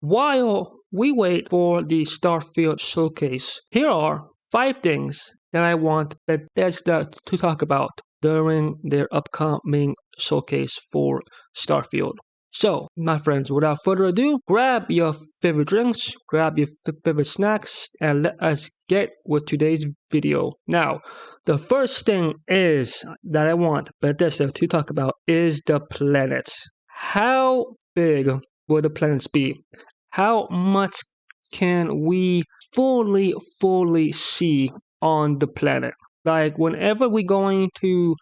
while we wait for the Starfield Showcase, here are 5 things that I want Bethesda to talk about during their upcoming showcase for Starfield. So, my friends, without further ado, grab your favorite drinks, grab your favorite snacks, and let us get with today's video. Now, the first thing is that I want Bethesda to talk about is the planets. How big will the planets be? How much can we fully see on the planet? Like, whenever we're going to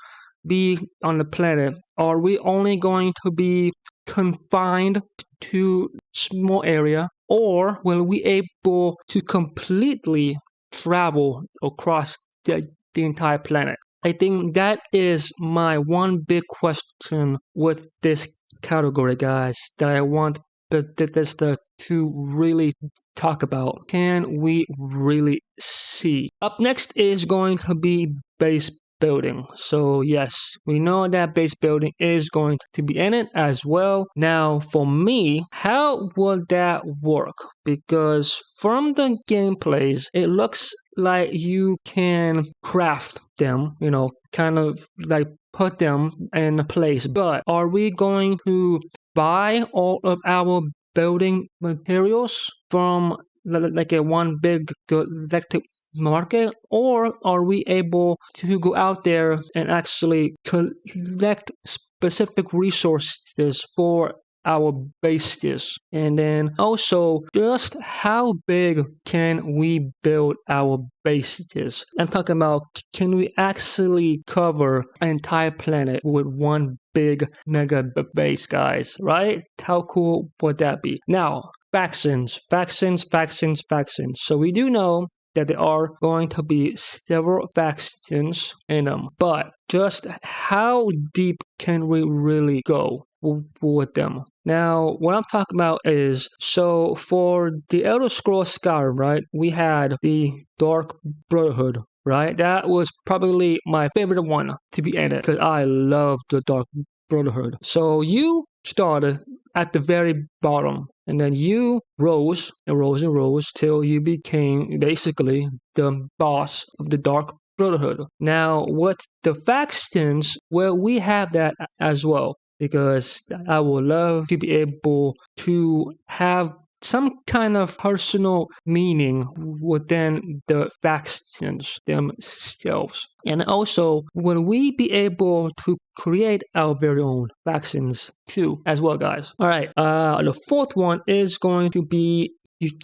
be on the planet, are we only going to be confined to small area, or will we able to completely travel across the entire planet? I think that is my one big question with this category, guys, that I want Bethesda to really talk about. Can we really see? Up next is going to be base building. So yes, we know that base building is going to be in it as well. Now, for me, how would that work? Because from the gameplays, it looks like you can craft them, kind of like put them in place. But are we going to buy all of our building materials from like a one big galactic market, or are we able to go out there and actually collect specific resources for our bases? And then also, just how big can we build our bases? I'm talking about, can we actually cover an entire planet with one big mega base, guys, right? How cool would that be? Now, factions. So we do know that there are going to be several factions in them, but just how deep can we really go with them? Now, what I'm talking about is, so for the Elder Scrolls Skyrim, right, we had the Dark Brotherhood, right? That was probably my favorite one to be in it, because I love the Dark Brotherhood. So you started at the very bottom, and then you rose till you became basically the boss of the Dark Brotherhood. Now, with the factions, well, we have that as well, because I would love to be able to have some kind of personal meaning within the factions themselves. And also, will we be able to create our very own factions too, as well, guys? All right, the fourth one is going to be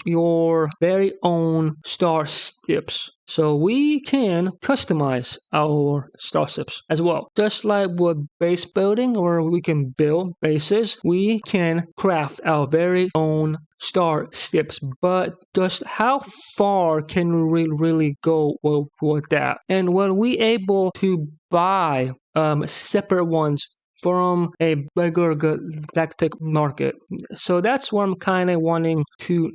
your very own starships. So we can customize our starships as well. Just like with base building, where we can build bases, we can craft our very own starships. But just how far can we really go with that? And were we able to buy separate ones from a bigger galactic market? So that's what I'm kind of wanting to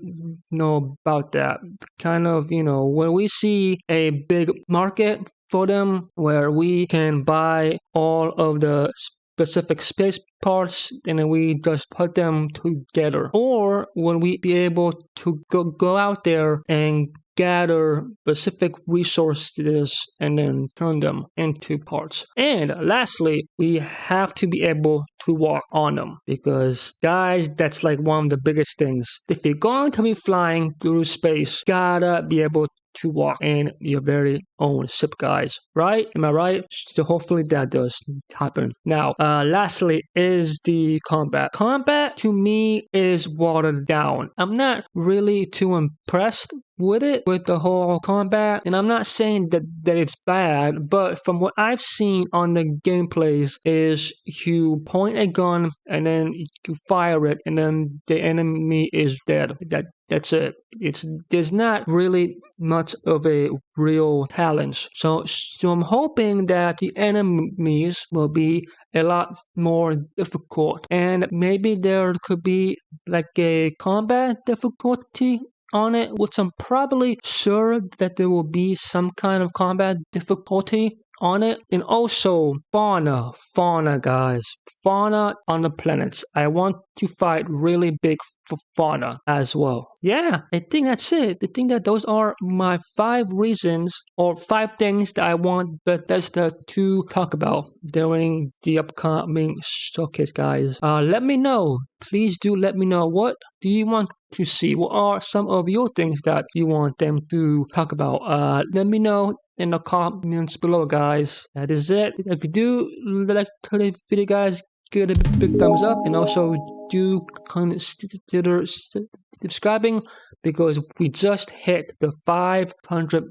know about that. Kind of, when we see a big market for them where we can buy all of the specific space parts and then we just put them together, or will we be able to go out there and gather specific resources and then turn them into parts? And lastly, we have to be able to walk on them, because guys, that's like one of the biggest things. If you're going to be flying through space, gotta be able to walk in your very own ship, guys, right? Am I right? So hopefully that does happen. Now, lastly is the combat. Combat to me is watered down. I'm not really too impressed with the whole combat, and I'm not saying that it's bad, but from what I've seen on the gameplays is you point a gun and then you fire it and then the enemy is dead. That's it. There's not really much of a real challenge. So I'm hoping that the enemies will be a lot more difficult, and maybe there could be like a combat difficulty on it, which I'm probably sure that there will be some kind of combat difficulty on it. And also fauna guys, fauna on the planets. I want to fight really big fauna as well. Yeah, I think that's it. I think that those are my 5 reasons or 5 things that I want Bethesda to talk about during the upcoming showcase, guys. Let me know. Please do let me know, what do you want to see? What are some of your things that you want them to talk about? Let me know in the comments below, guys. That is it. If you do like the video, guys, give it a big thumbs up, and also do consider subscribing, because we just hit the 500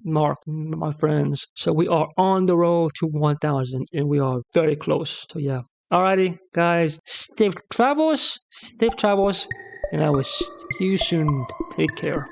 mark, my friends. So we are on the road to 1,000, and we are very close. So yeah. Alrighty, guys, safe travels, and I will see you soon. Take care.